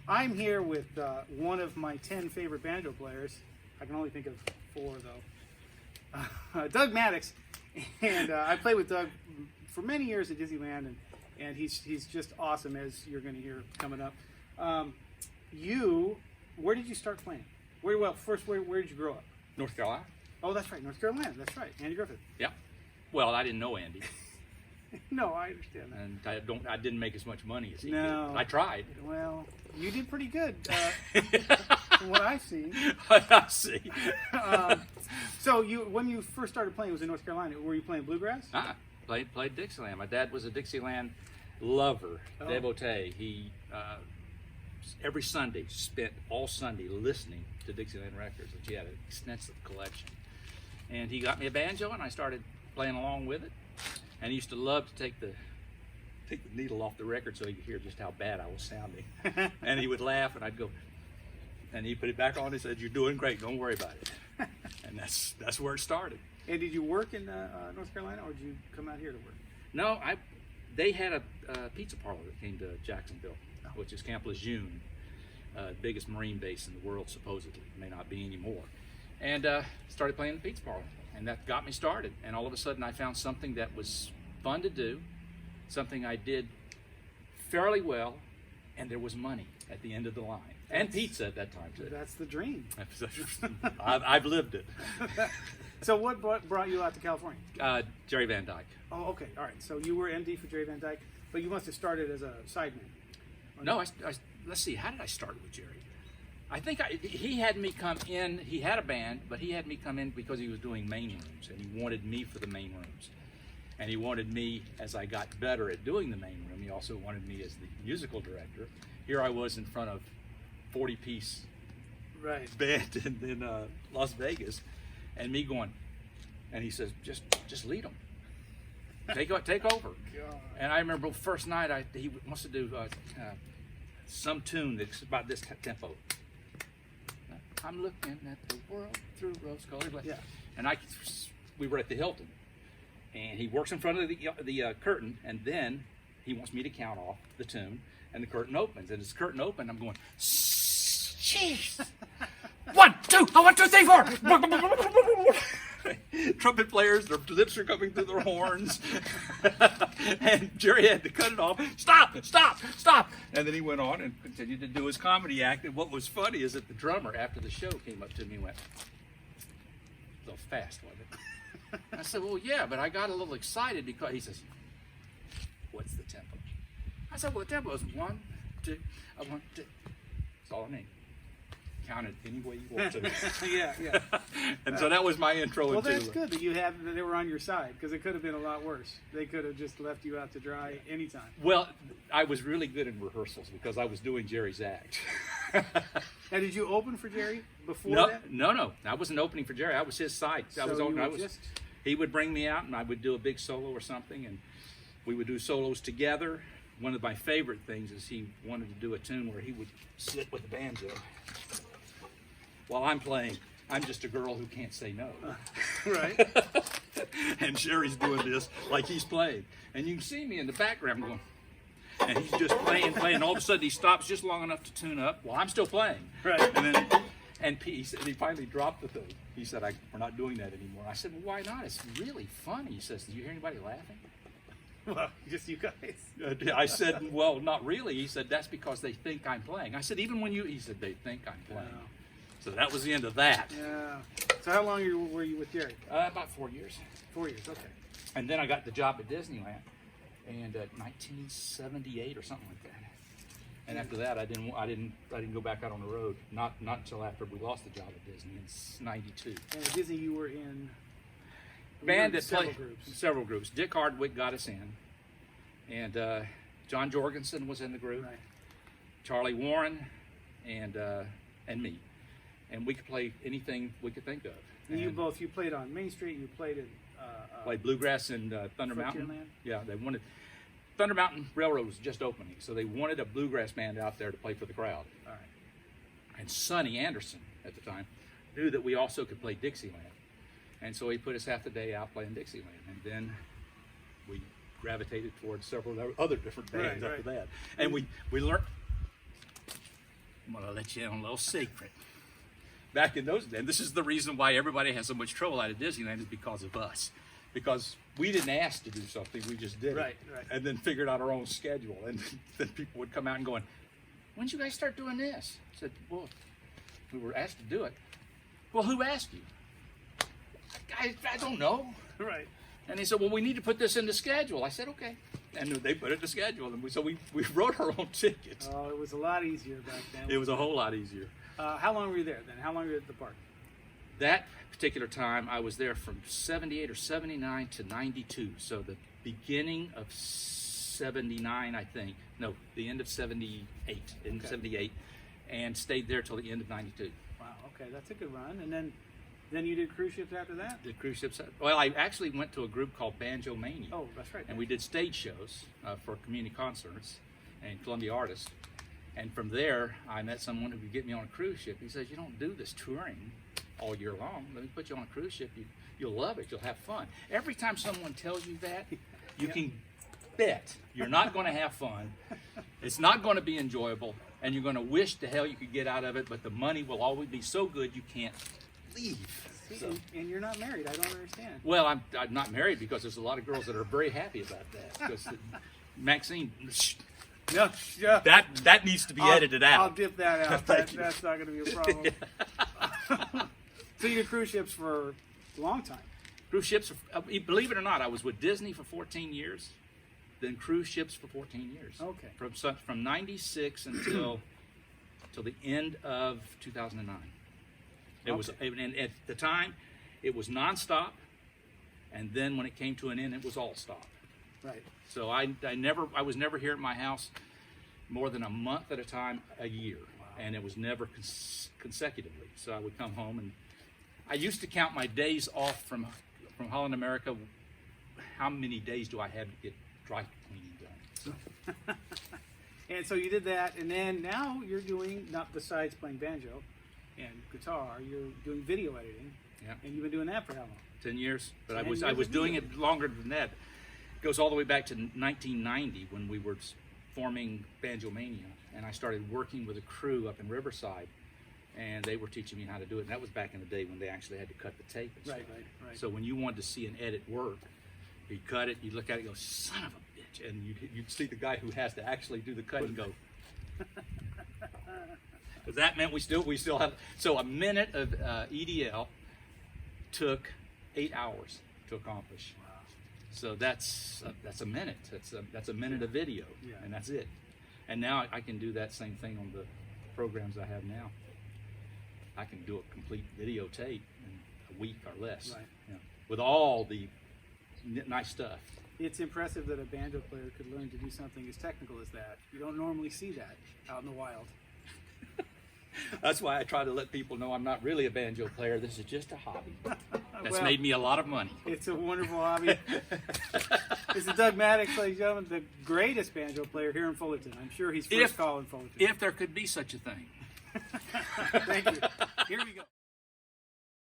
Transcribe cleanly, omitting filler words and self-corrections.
I'm here with one of my 10 favorite banjo players. I can only think of 4 though. Doug Mattocks, and I played with Doug for many years at Disneyland, and he's just awesome, as you're going to hear coming up. Where did you start playing? Where did you grow up? North Carolina. Oh, that's right, North Carolina. That's right, Andy Griffith. Yeah. Well, I didn't know Andy. No, I understand that. And I didn't make as much money as he No. did. I tried. Well, you did pretty good from what I've seen. I see. So when you first started playing, it was in North Carolina. Were you playing bluegrass? Played Dixieland. My dad was a Dixieland lover, devotee. He every Sunday spent all Sunday listening to Dixieland records, which he had an extensive collection. And he got me a banjo, and I started playing along with it. And he used to love to take the needle off the record so he could hear just how bad I was sounding. And he would laugh, and I'd go, and he'd put it back on. He said, "You're doing great. Don't worry about it." And that's where it started. And did you work in North Carolina, or did you come out here to work? No, they had a pizza parlor that came to Jacksonville, which is Camp Lejeune, biggest Marine base in the world, supposedly. It may not be anymore. And started playing the pizza parlor. And that got me started. And all of a sudden I found something that was fun to do, something I did fairly well, and there was money at the end of the line. And pizza at that time too. That's the dream. I've lived it. So what brought you out to California? Jerry Van Dyke. Oh, okay. All right. So you were MD for Jerry Van Dyke, but you must have started as a sideman. No, let's see. How did I start with Jerry? I think he had me come in. He had a band, but he had me come in because he was doing main rooms, and he wanted me for the main rooms. And he wanted me, as I got better at doing the main room, he also wanted me as the musical director. Here I was in front of 40-piece band in Las Vegas, and me going, and he says, just lead them. Take over. God. And I remember the first night he wants to do some tune that's about this tempo. I'm looking at the world through rose-colored glasses. Yeah. And we were at the Hilton, and he works in front of the curtain, and then he wants me to count off the tune, and the curtain opens. And as the curtain opened, I'm going, jeez. 1, 2, 1, 2, 3, 4. Trumpet players, their lips are coming through their horns. And Jerry had to cut it off. Stop. And then he went on and continued to do his comedy act. And what was funny is that the drummer, after the show, came up to me and went, "A little fast, wasn't it?" I said, "Well, yeah, but I got a little excited because," he says, "What's the tempo?" I said, "Well, the tempo is 1, 2, 1, 2. That's all I need. Count it any way you want to." Yeah. And so that was my intro. Well, that's good that they were on your side, because it could have been a lot worse. They could have just left you out to dry anytime. Well, I was really good in rehearsals because I was doing Jerry's act. Now, did you open for Jerry before that? No. I wasn't opening for Jerry. I was his side. He would bring me out, and I would do a big solo or something, and we would do solos together. One of my favorite things is he wanted to do a tune where he would sit with the banjo while I'm playing. I'm just a girl who can't say no. Right. And Sherry's doing this like he's playing. And you can see me in the background going, and he's just playing. All of a sudden he stops just long enough to tune up while I'm still playing. Right. And he finally dropped the thing. He said, "We're not doing that anymore." I said, "Well, why not? It's really funny." He says, "Do you hear anybody laughing?" Well, just you guys. I said, "Well, not really." He said, "That's because they think I'm playing." I said, "Even when you," he said, "they think I'm playing." Wow. So that was the end of that. Yeah. So how long were you with Jerry? About 4 years. 4 years, okay. And then I got the job at Disneyland, and 1978 or something like that. And after that, I didn't go back out on the road. Not until after we lost the job at Disney in '92. And at Disney, you were in band that several played groups. Several groups. Dick Hardwick got us in, and John Jorgensen was in the group. Right. Charlie Warren, and me, and we could play anything we could think of. And you played on Main Street. You played in played bluegrass in Thunder Mountain. Frontierland? Yeah, they wanted. Thunder Mountain Railroad was just opening, so they wanted a bluegrass band out there to play for the crowd. All right. And Sonny Anderson at the time knew that we also could play Dixieland, and so he put us half the day out playing Dixieland, and then we gravitated towards several other different bands after that. And we learned. I'm going to let you in on a little secret. Back in those days, this is the reason why everybody has so much trouble out of Disneyland, is because of us. Because we didn't ask to do something, we just did Right. it. And then figured out our own schedule. And then people would come out and going, when did you guys start doing this? I said, well, we were asked to do it. Well, who asked you? I don't know. Right. And he said, well, we need to put this in the schedule. I said, okay. And they put it in the schedule. And so we wrote our own tickets. Oh, it was a lot easier back then. It was a whole lot easier. How long were you there then? How long were you at the park? That particular time, I was there from 78 or 79 to 92. So the beginning of 79, I think. No, the end of 78. In 78. And stayed there till the end of 92. Wow, okay. That's a good run. And then you did cruise ships after that? The cruise ships. Well, I actually went to a group called Banjo Mania. Oh, that's right. And we did stage shows for community concerts and Columbia artists. And from there, I met someone who could get me on a cruise ship. He says, you don't do this touring all year long. Let me put you on a cruise ship. You'll love it. You'll have fun. Every time someone tells you that, you can bet you're not going to have fun. It's not going to be enjoyable. And you're going to wish to hell you could get out of it, but the money will always be so good you can't leave. So. And you're not married. I don't understand. Well, I'm not married because there's a lot of girls that are very happy about that. Because Maxine, No, yeah. that needs to be edited out. I'll dip that out. That's not going to be a problem. So you did cruise ships for a long time. Cruise ships, believe it or not, I was with Disney for 14 years, then cruise ships for 14 years. Okay. From 96 until the end of 2009. It was, and at the time, it was nonstop, and then when it came to an end, it was all stop. Right. So I was never here at my house more than a month at a time a year, and it was never consecutively. So I would come home, and I used to count my days off from Holland America. How many days do I have to get dry cleaning done? And so you did that, and then now you're doing, not besides playing banjo and guitar, you're doing video editing. Yeah. And you've been doing that for how long? 10 years, but 10 I was years doing it longer than that. It goes all the way back to 1990 when we were forming Banjo Mania, and I started working with a crew up in Riverside, and they were teaching me how to do it. And that was back in the day when they actually had to cut the tape and stuff. Right. So when you wanted to see an edit work, you cut it, you look at it, and go, son of a bitch, and you'd see the guy who has to actually do the cut and go. Because that meant we still have. So a minute of EDL took 8 hours to accomplish. Wow. So that's a minute. That's a minute of video, and that's it. And now I can do that same thing on the programs I have now. I can do a complete videotape in a week or less, with all the nice stuff. It's impressive that a banjo player could learn to do something as technical as that. You don't normally see that out in the wild. That's why I try to let people know I'm not really a banjo player. This is just a hobby. That's Well, made me a lot of money. It's a wonderful hobby. This is Doug Mattocks, ladies and gentlemen, the greatest banjo player here in Fullerton. I'm sure he's first call in Fullerton. If there could be such a thing. Thank you. Here we go.